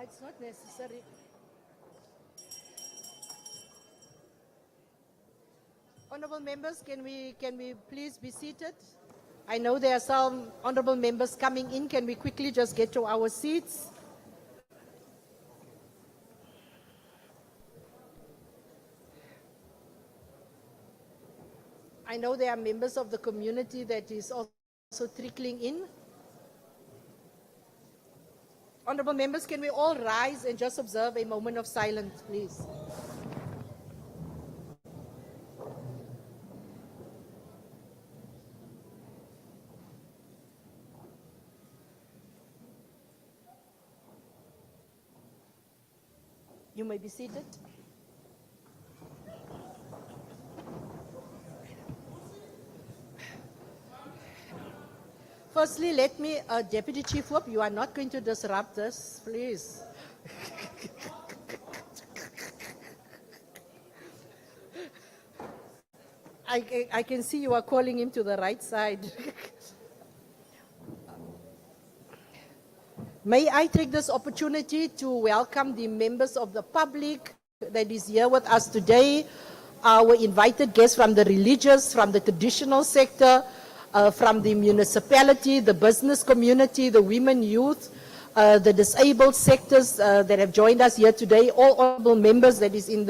it's not necessary. Honourable members, can we please be seated? I know there are some honourable members coming in. Can we quickly just get to our seats? I know there are members of the community that is also trickling in. Honourable members, can we all rise and just observe a moment of silence, please? You may be seated. Firstly, let me, Deputy Chief Whip, you are not going to disrupt this, please. I can see you are calling him to the right side. May I take this opportunity to welcome the members of the public that is here with us today, our invited guests from the religious, from the traditional sector, from the municipality, the business community, the women, youth, the disabled sectors that have joined us here today, all honourable members that is in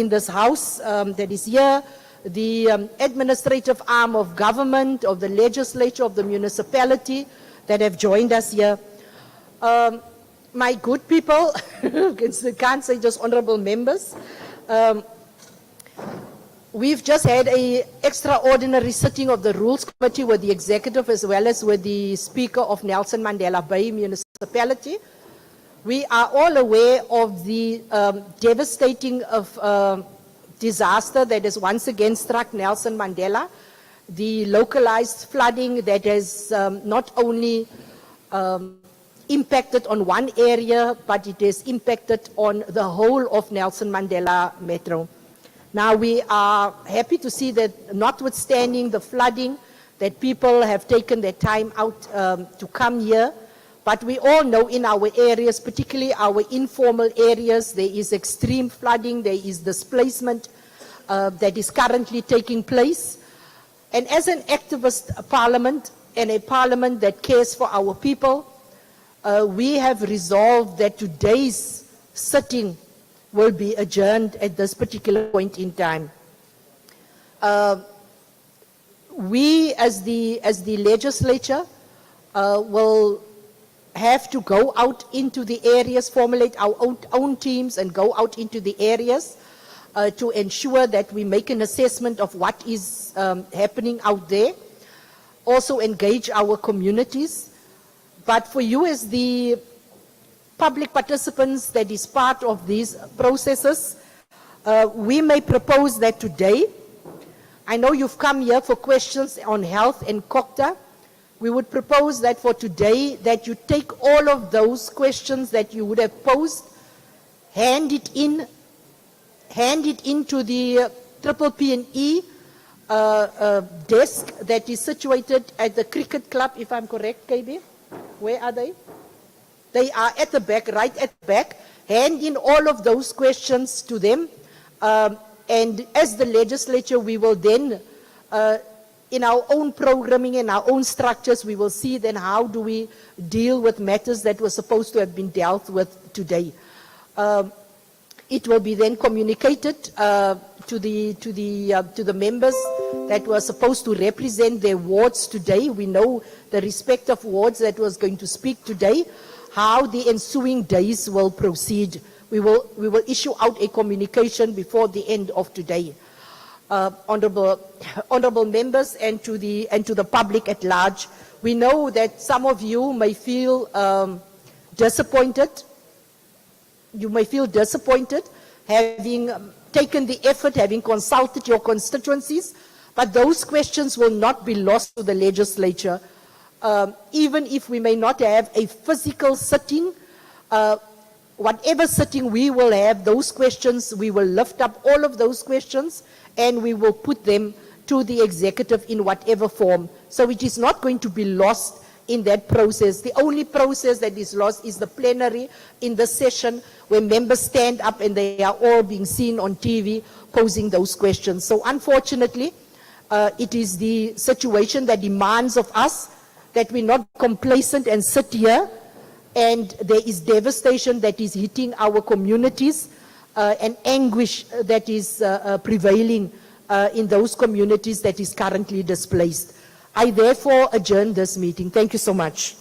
this house that is here, the administrative arm of government, of the legislature, of the municipality that have joined us here. My good people, can't say just honourable members, we've just had an extraordinary sitting of the Rules Committee with the Executive as well as with the Speaker of Nelson Mandela Bay Municipality. We are all aware of the devastating disaster that has once again struck Nelson Mandela, the localized flooding that has not only impacted on one area, but it has impacted on the whole of Nelson Mandela Metro. Now we are happy to see that notwithstanding the flooding, that people have taken their time out to come here. But we all know in our areas, particularly our informal areas, there is extreme flooding, there is displacement that is currently taking place. And as an activist parliament and a parliament that cares for our people, we have resolved that today's sitting will be adjourned at this particular point in time. We as the legislature will have to go out into the areas, formulate our own teams and go out into the areas to ensure that we make an assessment of what is happening out there. Also engage our communities. But for you as the public participants that is part of these processes, we may propose that today, I know you've come here for questions on health and COCTA, we would propose that for today that you take all of those questions that you would have posed, hand it into the PPE desk that is situated at the cricket club, if I'm correct, KB? Where are they? They are at the back, right at the back. Hand in all of those questions to them. And as the legislature, we will then, in our own programming and our own structures, we will see then how do we deal with matters that were supposed to have been dealt with today. It will be then communicated to the members that were supposed to represent their wards today. We know the respective wards that was going to speak today, how the ensuing days will proceed. We will issue out a communication before the end of today. Honourable members and to the public at large, we know that some of you may feel disappointed. You may feel disappointed having taken the effort, having consulted your constituencies, but those questions will not be lost to the legislature. Even if we may not have a physical sitting, whatever sitting we will have, those questions, we will lift up all of those questions and we will put them to the executive in whatever form. So it is not going to be lost in that process. The only process that is lost is the plenary in the session where members stand up and they are all being seen on TV posing those questions. So unfortunately, it is the situation that demands of us that we're not complacent and sit here, and there is devastation that is hitting our communities and anguish that is prevailing in those communities that is currently displaced. I therefore adjourn this meeting. Thank you so much.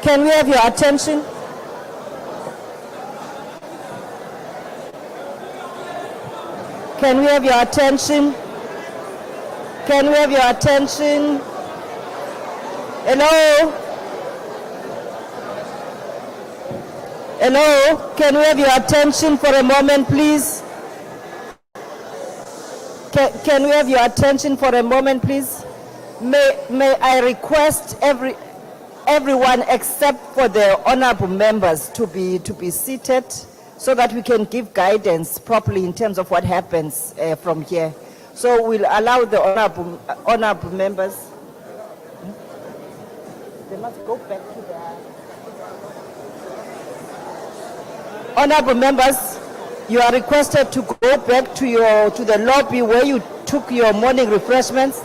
Can we have your attention? Can we have your attention? Can we have your attention? Hello? Hello? Can we have your attention for a moment, please? Can we have your attention for a moment, please? May I request everyone except for the honorable members to be seated so that we can give guidance properly in terms of what happens from here. So we'll allow the honorable members. They must go back to their... Honorable members, you are requested to go back to the lobby where you took your morning refreshments.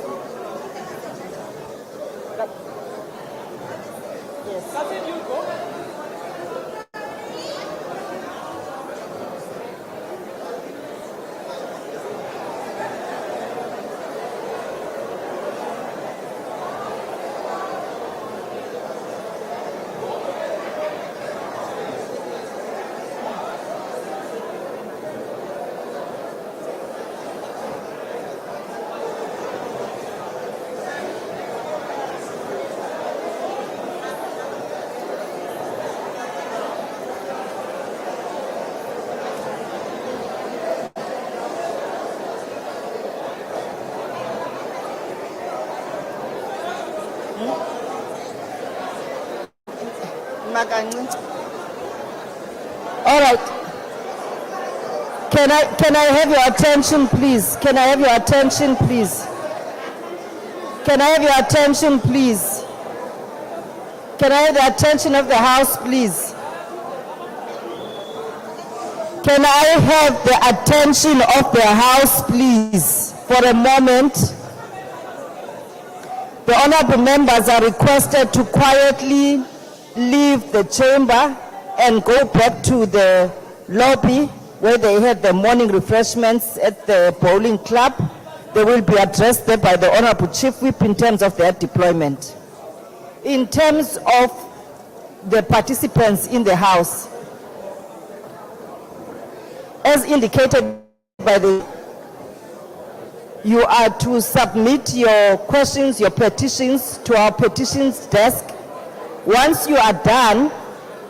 All right. Can I have your attention, please? Can I have your attention, please? Can I have your attention, please? Can I have the attention of the House, please? Can I have the attention of the House, please, for a moment? The honorable members are requested to quietly leave the chamber and go back to the lobby where they had the morning refreshments at the bowling club. They will be addressed there by the Honorable Chief Whip in terms of their deployment. In terms of the participants in the House, as indicated by you are to submit your questions, your petitions to our petitions desk. Once you are done,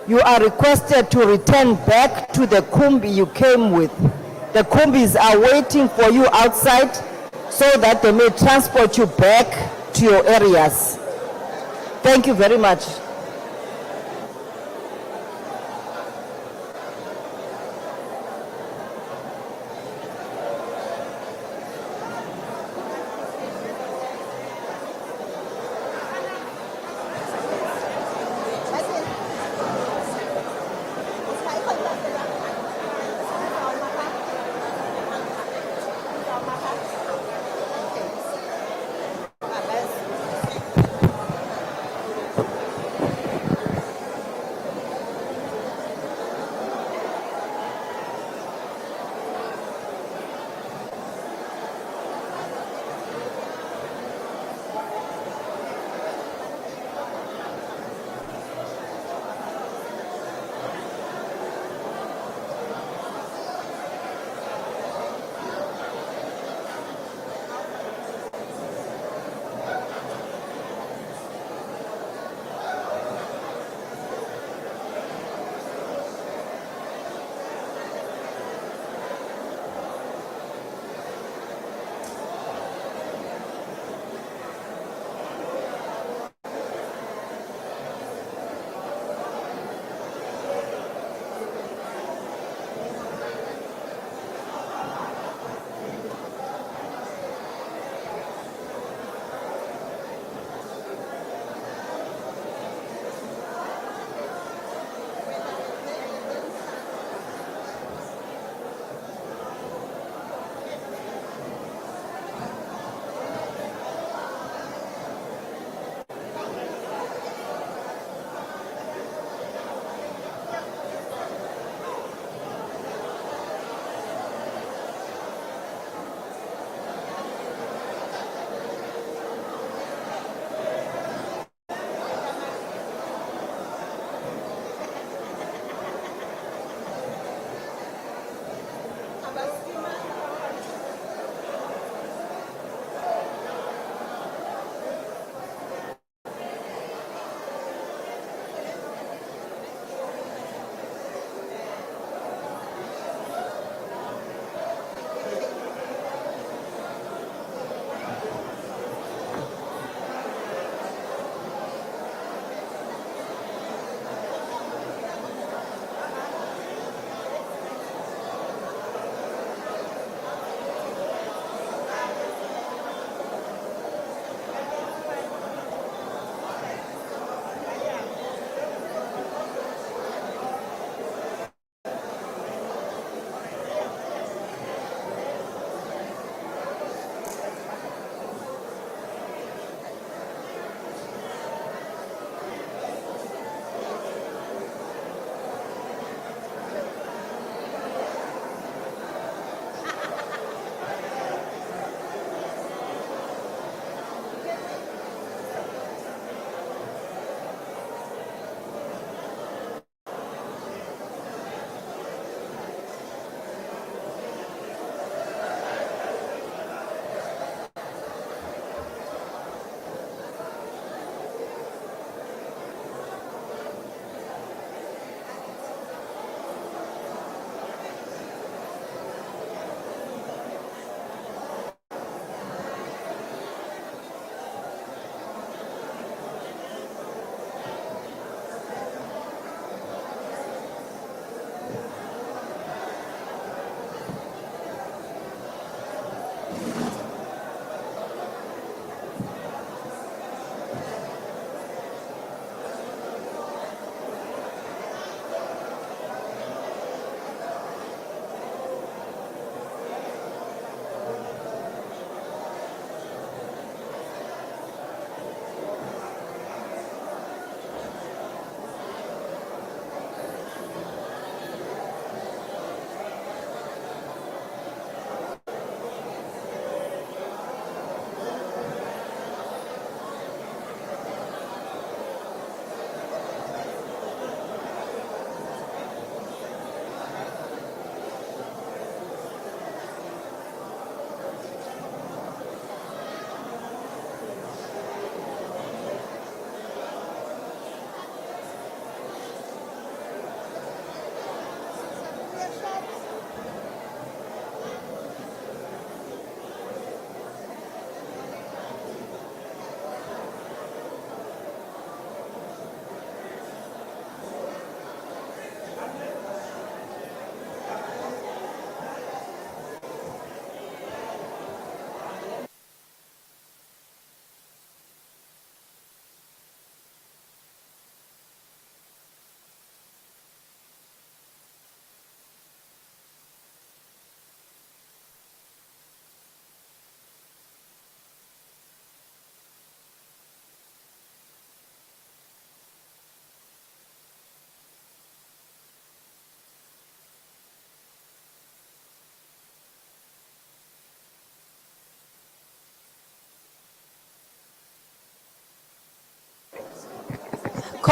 you are requested to return back to the kumbi you came with. The kumbis are waiting for you outside so that they may transport you back to your areas. Thank you very much.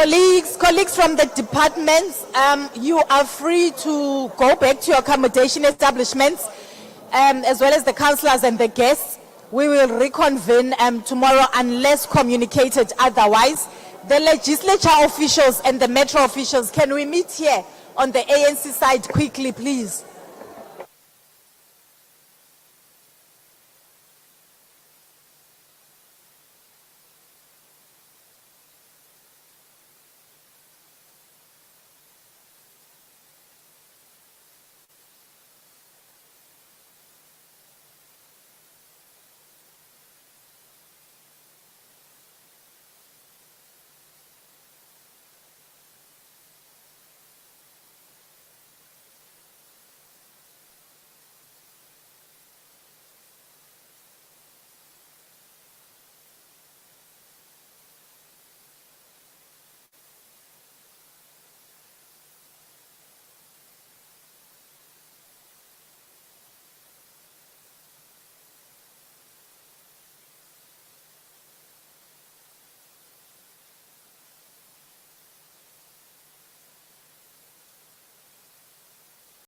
Colleagues from the departments, you are free to go back to your accommodation establishments, as well as the councillors and the guests. We will reconvene tomorrow unless communicated otherwise. The legislature officials and the metro officials, can we meet here on the ANC side quickly, please?